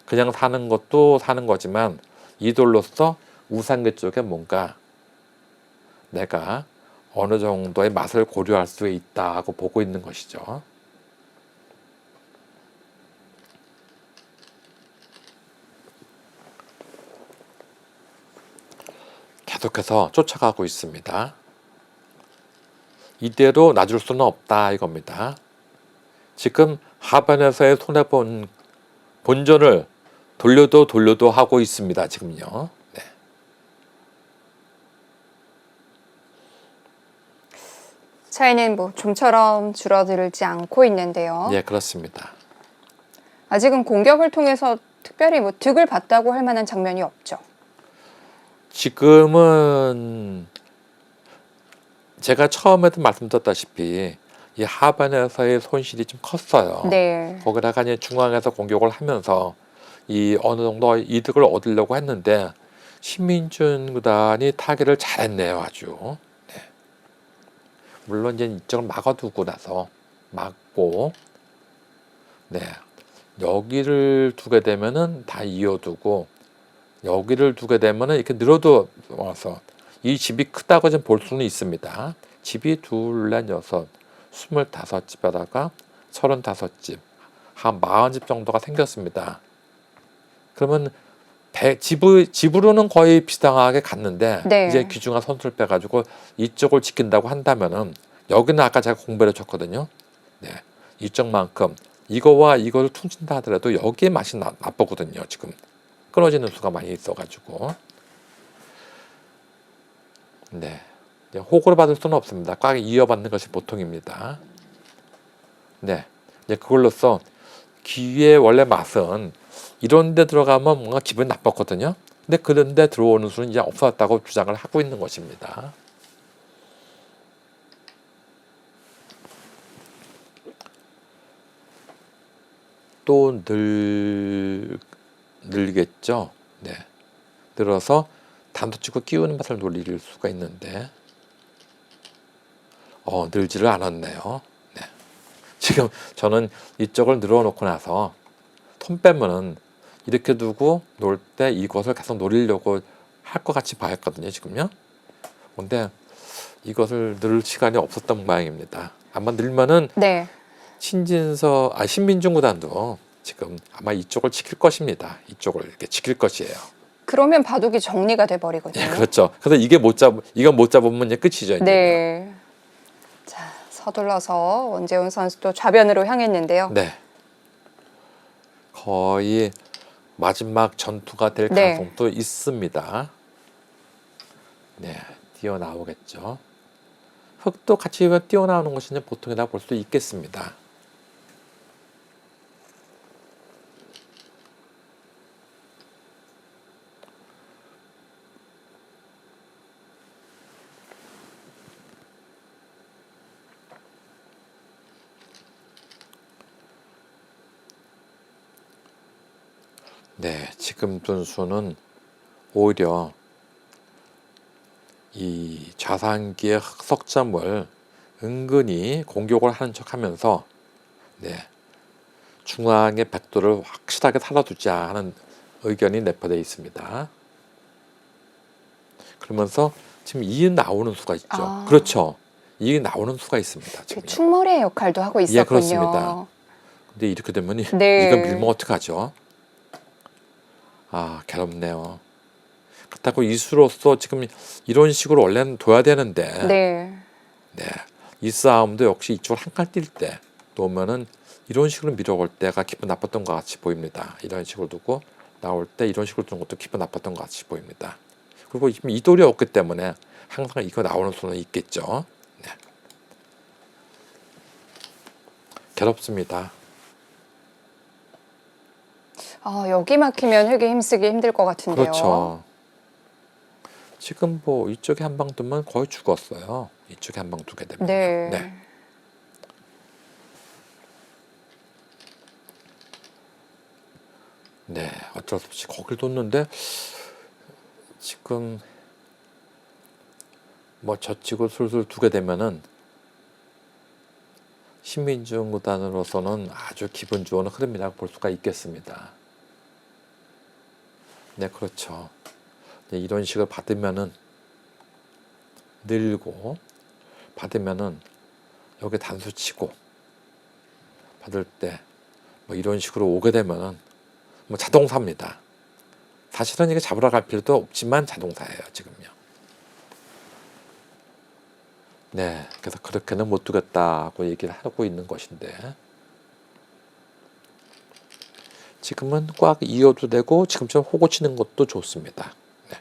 그냥 사는 것도 사는 거지만 이 돌로서 우상기 쪽에 뭔가 내가 어느 정도의 맛을 고려할 수 있다고 보고 있는 것이죠. 계속해서 쫓아가고 있습니다. 이대로 놔줄 수는 없다 이겁니다. 지금 하반에서의 손해본 본전을 돌려도 하고 있습니다. 지금요. 네. 차이는 뭐 좀처럼 줄어들지 않고 있는데요. 예, 그렇습니다. 아직은 공격을 통해서 특별히 뭐 득을 봤다고 할 만한 장면이 없죠. 지금은 제가 처음에도 말씀드렸다시피 이 하반에서의 손실이 좀 컸어요. 네. 거기다가 이제 중앙에서 공격을 하면서 이 어느 정도 이득을 얻으려고 했는데 신민준 구단이 타격을 잘했네요, 아주. 네. 물론 이제 이쪽을 막아두고 나서 막고, 네, 여기를 두게 되면은 다 이어두고 여기를 두게 되면은 이렇게 늘어도 와서 이 집이 크다고 좀 볼 수는 있습니다. 집이 둘, 넷, 여섯, 25집에다가 35집, 한 40집 정도가 생겼습니다. 그러면 집으로는 거의 비슷하게 갔는데 네. 이제 귀중한 선수를 빼가지고 이쪽을 지킨다고 한다면은 여기는 아까 제가 공부를 해줬거든요. 네, 이쪽만큼 이거와 이거를 퉁친다 하더라도 여기에 맛이 나쁘거든요. 지금 끊어지는 수가 많이 있어가지고. 네, 호구를 받을 수는 없습니다. 꽉 이어받는 것이 보통입니다. 네, 이제 그걸로써 기의 원래 맛은 이런 데 들어가면 뭔가 기분이 나빴거든요. 근데 그런 데 들어오는 수는 이제 없어졌다고 주장을 하고 있는 것입니다. 또 늘겠죠. 네, 늘어서 단도치고 끼우는 맛을 노릴 수가 있는데 늘지를 않았네요. 네. 지금 저는 이쪽을 늘어놓고 나서 손 빼면은 이렇게 두고 놀 때 이것을 계속 노리려고 할 것 같이 봐였거든요. 지금요. 근데 이것을 늘 시간이 없었던 모양입니다. 아마 늘면은 네. 신민중 구단도 지금 아마 이쪽을 지킬 것입니다. 이쪽을 이렇게 지킬 것이에요. 그러면 바둑이 정리가 돼버리거든요. 예, 그렇죠. 그래서 이건 못 잡으면 이제 끝이죠. 이제. 네. 자, 서둘러서 원재훈 선수도 좌변으로 향했는데요. 네. 거의 마지막 전투가 될 네. 가능성도 있습니다. 네, 뛰어나오겠죠. 흙도 같이 뛰어나오는 것이 이제 보통이라 볼 수 있겠습니다. 네, 지금 선수는 오히려 이 좌상기의 석점을 은근히 공격을 하는 척하면서 네, 중앙의 백도를 확실하게 살아두자 하는 의견이 내포되어 있습니다. 그러면서 지금 이에 나오는 수가 있죠. 그렇죠. 이게 나오는 수가 있습니다. 지금 충몰의 역할도 하고 있었군요. 예, 그렇습니다. 근데 이렇게 되면 네. 이거 밀면 어떡하죠? 아, 괴롭네요. 그렇다고 이수로서 지금 이런 식으로 원래는 둬야 되는데 네. 네. 이 싸움도 역시 이쪽을 한 칸 뛸 때 놓으면은 이런 식으로 밀어올 때가 기분 나빴던 것 같이 보입니다. 이런 식으로 두고 나올 때 이런 식으로 두는 것도 기분 나빴던 것 같이 보입니다. 그리고 지금 이 돌이 없기 때문에 항상 이거 나오는 수는 있겠죠. 네. 괴롭습니다. 여기 막히면 흙에 힘쓰기 힘들 것 같은데요. 그렇죠. 지금 뭐 이쪽에 한 방 두면 거의 죽었어요. 이쪽에 한 방 두게 되면. 네. 네. 네, 어쩔 수 없이 거길 뒀는데 지금 뭐 젖히고 술술 두게 되면은 신민중 구단으로서는 아주 기분 좋은 흐름이라고 볼 수가 있겠습니다. 네, 그렇죠. 네, 이런 식을 받으면은 늘고 받으면은 여기 단수 치고 받을 때 뭐 이런 식으로 오게 되면은 뭐 자동사입니다. 사실은 이게 잡으러 갈 필요도 없지만 자동사예요, 지금요. 네, 그래서 그렇게는 못 두겠다고 얘기를 하고 있는 것인데 지금은 꽉 이어도 되고 지금처럼 호구 치는 것도 좋습니다. 네.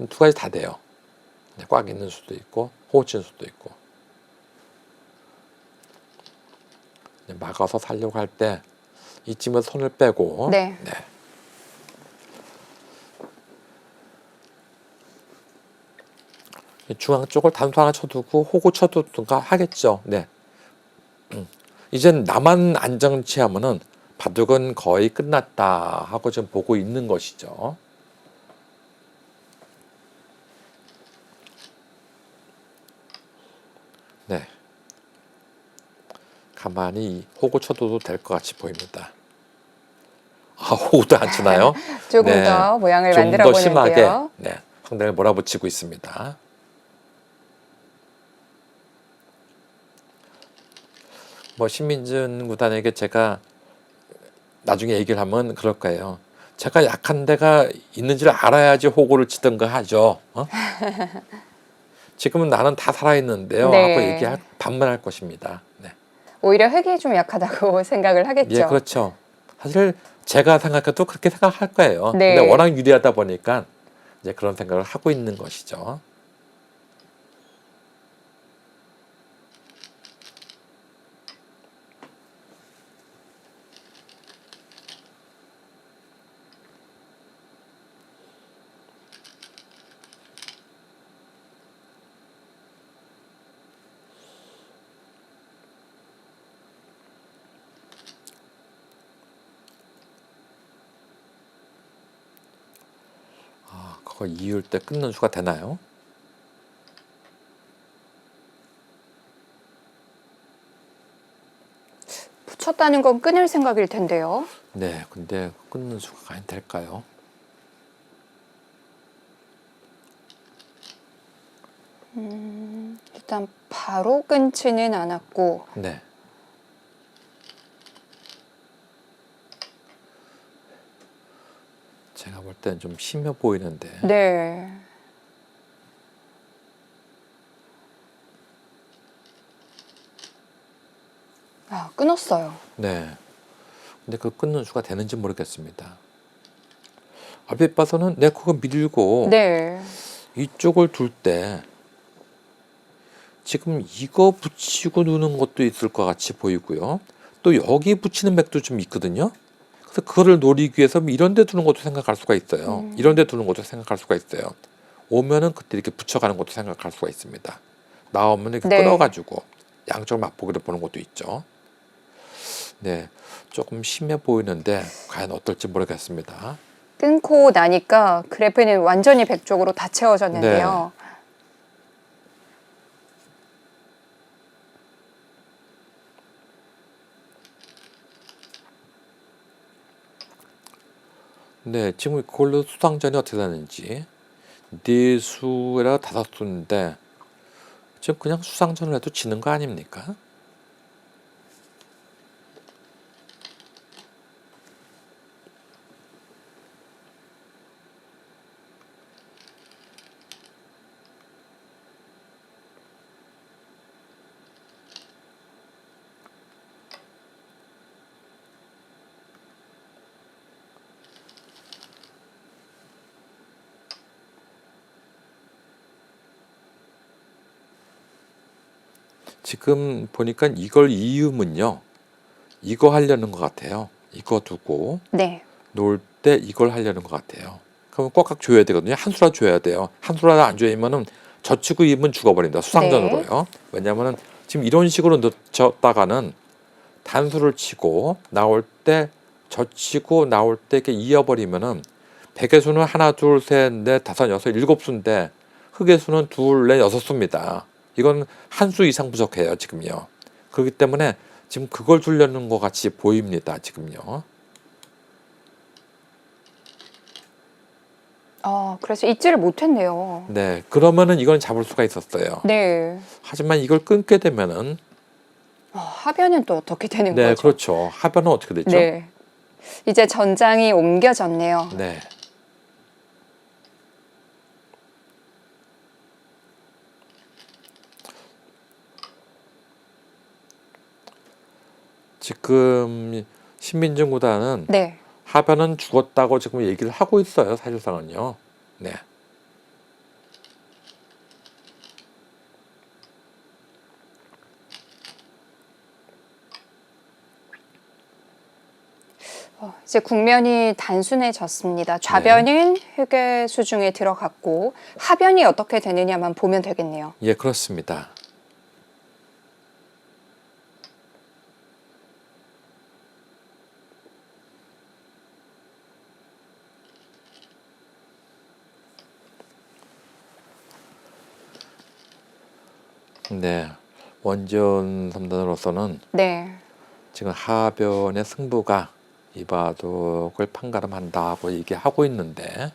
두 가지 다 돼요. 네, 꽉 있는 수도 있고 호구 치는 수도 있고 네, 막아서 살려고 할 때 이쯤에서 손을 빼고 네. 네. 중앙 쪽을 단수 하나 쳐두고 호구 쳐두든가 하겠죠. 네. 이젠 나만 안정 취하면은 바둑은 거의 끝났다 하고 지금 보고 있는 것이죠. 네. 가만히 호구 쳐둬도 될 것 같이 보입니다. 호구도 안 치나요? 조금 네. 더 모양을 좀 만들어 더 보는데요. 심하게 네. 상대를 몰아붙이고 있습니다. 뭐 신민준 구단에게 제가 나중에 얘기를 하면 그럴 거예요. 제가 약한 데가 있는지를 알아야지 호구를 치든가 하죠. 지금은 나는 다 살아있는데요. 네. 하고 반문할 것입니다. 네. 오히려 흙이 좀 약하다고 생각을 하겠죠. 예, 그렇죠. 사실 제가 생각해도 그렇게 생각할 거예요. 네. 근데 워낙 유리하다 보니까 이제 그런 생각을 하고 있는 것이죠. 그거 이을 때 끊는 수가 되나요? 붙였다는 건 끊을 생각일 텐데요. 네, 근데 끊는 수가 과연 될까요? 일단 바로 끊지는 않았고 네. 제가 볼 때는 좀 심해 보이는데. 네. 끊었어요. 네. 근데 그 끊는 수가 되는지 모르겠습니다. 앞에 봐서는 네, 그거 밀고 네. 이쪽을 둘 때 지금 이거 붙이고 누는 것도 있을 것 같이 보이고요. 또 여기 붙이는 맥도 좀 있거든요. 그래서 그거를 노리기 위해서 이런 데 두는 것도 생각할 수가 있어요. 이런 데 두는 것도 생각할 수가 있어요. 오면은 그때 이렇게 붙여가는 것도 생각할 수가 있습니다. 나오면 이렇게 네. 끊어가지고 양쪽 맛보기를 보는 것도 있죠. 네, 조금 심해 보이는데 과연 어떨지 모르겠습니다. 끊고 나니까 그래프는 완전히 백쪽으로 다 채워졌는데요. 네, 지금 그걸로 수상전이 어떻게 되는지 네 수라 다섯 수인데 지금 그냥 수상전을 해도 지는 거 아닙니까? 지금 보니까 이걸 이음은요. 이거 하려는 것 같아요. 이거 두고 네. 놓을 때 이걸 하려는 것 같아요. 그럼 꼭꼭 줘야 되거든요. 한 수라 줘야 돼요. 한 수라 안 줘야면은 젖히고 이으면 죽어버린다. 수상전으로요. 네. 왜냐하면은 지금 이런 식으로 넣었다가는 단수를 치고 나올 때 젖히고 나올 때 이렇게 이어버리면은 백의 수는 하나, 둘, 셋, 넷, 다섯, 여섯, 일곱 수인데 흑의 수는 둘, 넷, 여섯 수입니다. 이건 한 수 이상 부족해요. 지금요. 그렇기 때문에 지금 그걸 주려는 것 같이 보입니다. 지금요. 그래서 잊지를 못했네요. 네, 그러면은 이건 잡을 수가 있었어요. 네. 하지만 이걸 끊게 되면은 하변은 또 어떻게 되는 네, 거죠? 그렇죠. 하변은 어떻게 됐죠? 네. 이제 전장이 옮겨졌네요. 네. 지금 신민중 구단은 네. 하변은 죽었다고 지금 얘기를 하고 있어요. 사실상은요. 네. 이제 국면이 단순해졌습니다. 좌변은 흑의 수중에 들어갔고 하변이 어떻게 되느냐만 보면 되겠네요. 예, 그렇습니다. 네. 원지원 3단으로서는 네. 지금 하변의 승부가 이 바둑을 판가름한다고 얘기하고 있는데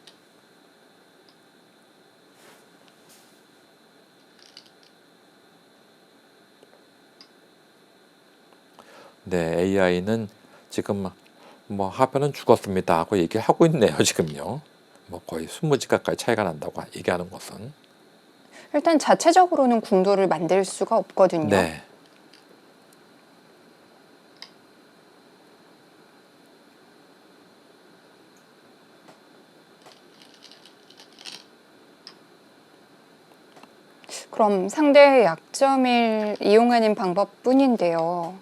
네, AI는 지금 뭐 하변은 죽었습니다 하고 얘기하고 있네요. 지금요. 뭐 거의 순무지 가까이 차이가 난다고 얘기하는 것은. 일단 자체적으로는 궁도를 만들 수가 없거든요. 네. 그럼 상대의 약점을 이용하는 방법뿐인데요.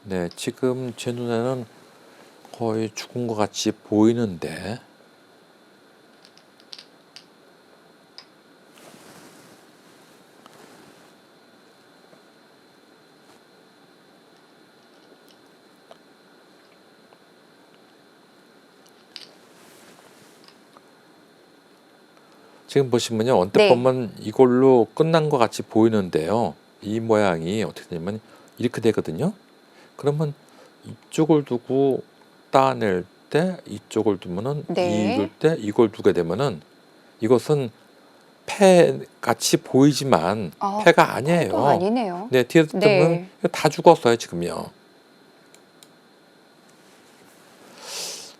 네, 지금 제 눈에는 거의 죽은 것 같이 보이는데 지금 보시면요. 언뜻 네. 보면 이걸로 끝난 것 같이 보이는데요. 이 모양이 어떻게 되냐면 이렇게 되거든요. 그러면 이쪽을 두고 따낼 때 이쪽을 두면은 네. 이길 때 이걸 두게 되면은 이것은 패 같이 보이지만 패가 아니에요. 패도 아니네요. 네, 뒤에서 뜨면 다 죽었어요, 지금요.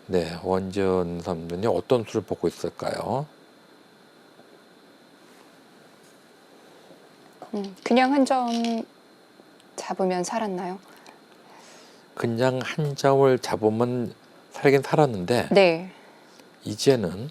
네, 원지연 선수는 어떤 수를 보고 있을까요? 그냥 한 점 잡으면 살았나요? 그냥 한 점을 잡으면 살긴 살았는데 네. 이제는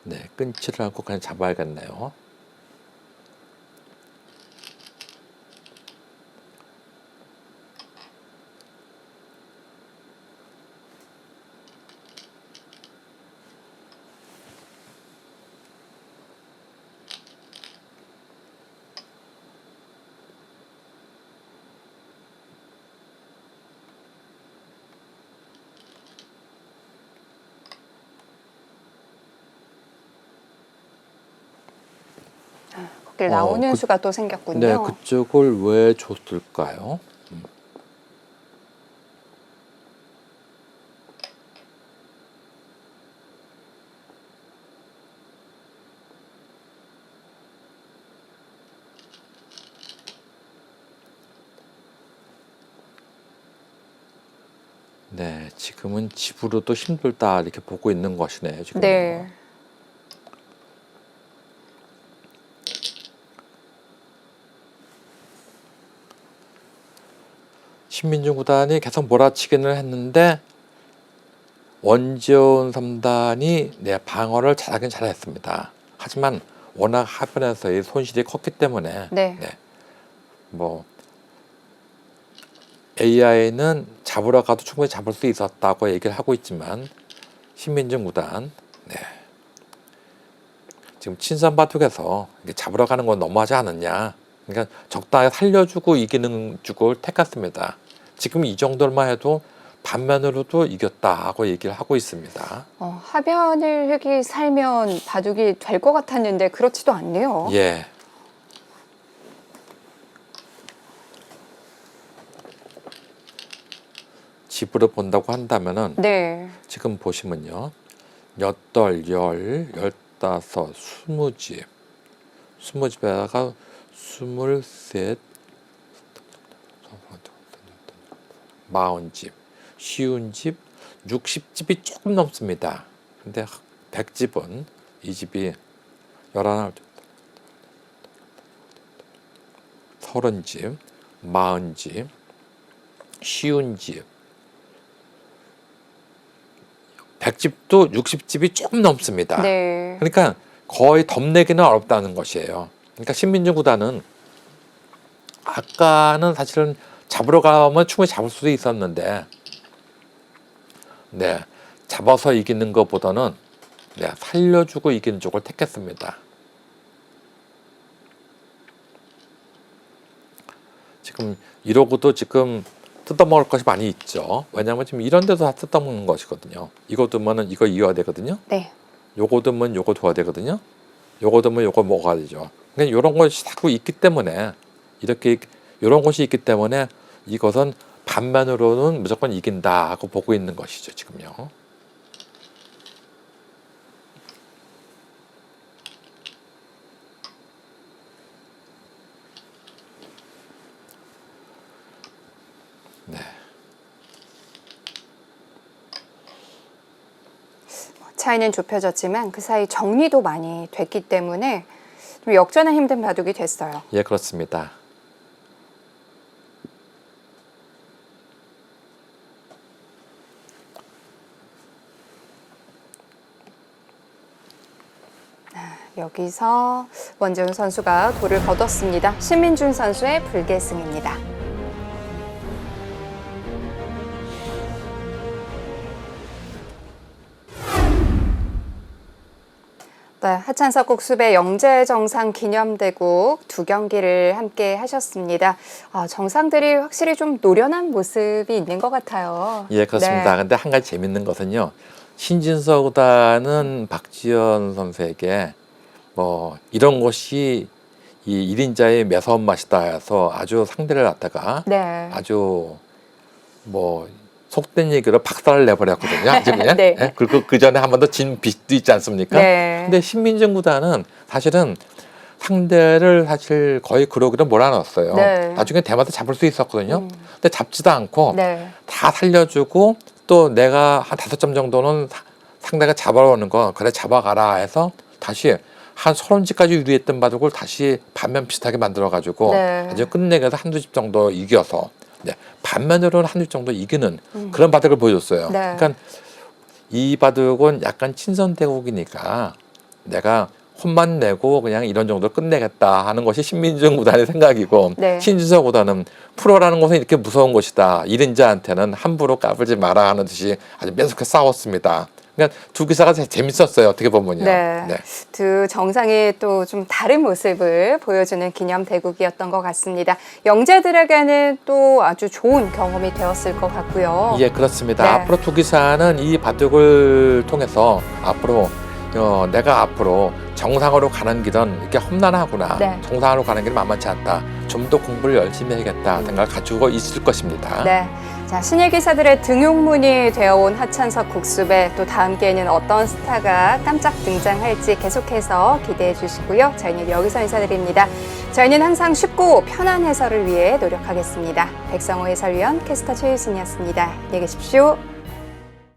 네, 끊지를 않고 그냥 잡아야겠네요. 거길 나오는 수가 또 생겼군요. 네, 그쪽을 왜 줬을까요? 네, 지금은 집으로도 힘들다 이렇게 보고 있는 것이네요. 지금. 네. 신민중 구단이 계속 몰아치기는 했는데 원재훈 3단이 방어를 잘하긴 잘했습니다. 하지만 워낙 하변에서의 손실이 컸기 때문에 뭐 AI는 잡으러 가도 충분히 잡을 수 있었다고 얘기를 하고 있지만 신민중 구단 지금 친선 바둑에서 잡으러 가는 건 너무하지 않았냐. 그러니까 적당히 살려주고 이기는 쪽을 택했습니다. 지금 이 정도만 해도 반면으로도 이겼다고 얘기를 하고 있습니다. 하변을 흙이 살면 바둑이 될 것 같았는데 그렇지도 않네요. 예. 집으로 본다고 한다면은 지금 보시면요. 8, 10, 15, 20집. 20집에다가 23, 40집, 50집, 60집이 조금 넘습니다. 근데 100집은 이 집이 11, 30집, 40집, 50집, 100집도 60집이 조금 넘습니다. 그러니까 거의 덤내기는 어렵다는 것이에요. 그러니까 신민중 구단은 아까는 사실은 잡으러 가면 충분히 잡을 수도 있었는데 잡아서 이기는 것보다는 살려주고 이기는 쪽을 택했습니다. 지금 이러고도 지금 뜯어먹을 것이 많이 있죠. 왜냐하면 지금 이런 데서 다 뜯어먹는 것이거든요. 이거 두면은 이거 이어야 되거든요. 요거 두면 요거 둬야 되거든요. 요거 두면 요거 먹어야 되죠. 그러니까 이런 것이 자꾸 있기 때문에 이렇게 이런 것이 있기 때문에 이것은 반면으로는 무조건 이긴다 하고 보고 있는 것이죠. 지금요. 차이는 좁혀졌지만 그 사이 정리도 많이 됐기 때문에 좀 역전은 힘든 바둑이 됐어요. 예, 그렇습니다. 여기서 원재훈 선수가 돌을 거뒀습니다. 신민중 선수의 불계승입니다. 하찬석 국수배 영재정상 기념대국 2경기를 함께 하셨습니다. 정상들이 확실히 좀 노련한 모습이 있는 것 같아요. 예, 그렇습니다. 근데 한 가지 재밌는 것은요. 신진서 구단은 박지현 선수에게 뭐 이런 것이 이 1인자의 매서운 맛이다 해서 아주 상대를 갖다가 아주 뭐 속된 얘기로 박살을 내버렸거든요. 아직은요. 그리고 그 전에 한 번 더 진 빚도 있지 않습니까? 근데 신민중 구단은 사실은 상대를 사실 거의 그러기로 몰아넣었어요. 나중에 대마도 잡을 수 있었거든요. 근데 잡지도 않고 다 살려주고 또 내가 한 5점 정도는 상대가 잡아오는 거 그래 잡아가라 해서 다시 한 30집까지 유리했던 바둑을 다시 반면 비슷하게 만들어가지고 아주 끝내기 해서 한두 집 정도 이겨서 반면으로는 한두 집 정도 이기는 그런 바둑을 보여줬어요. 그러니까 이 바둑은 약간 친선대국이니까 내가 혼만 내고 그냥 이런 정도로 끝내겠다 하는 것이 신민중 구단의 생각이고 신진서 구단은 프로라는 것은 이렇게 무서운 것이다. 1인자한테는 함부로 까불지 마라 하는 듯이 아주 매섭게 싸웠습니다. 그러니까 두 기사가 재밌었어요. 어떻게 보면요. 두 정상이 또 좀 다른 모습을 보여주는 기념 대국이었던 것 같습니다. 영재들에게는 또 아주 좋은 경험이 되었을 것 같고요. 예, 그렇습니다. 앞으로 두 기사는 이 바둑을 통해서 앞으로 내가 앞으로 정상으로 가는 길은 이렇게 험난하구나. 네. 정상으로 가는 길은 만만치 않다. 좀 더 공부를 열심히 해야겠다 생각을 가지고 있을 것입니다. 네. 자, 신예 기사들의 등용문이 되어온 하천석 국수배, 또 다음 기회에는 어떤 스타가 깜짝 등장할지 계속해서 기대해 주시고요. 저희는 여기서 인사드립니다. 저희는 항상 쉽고 편한 해설을 위해 노력하겠습니다. 백성호 해설위원, 캐스터 최유순이었습니다. 안녕히 계십시오.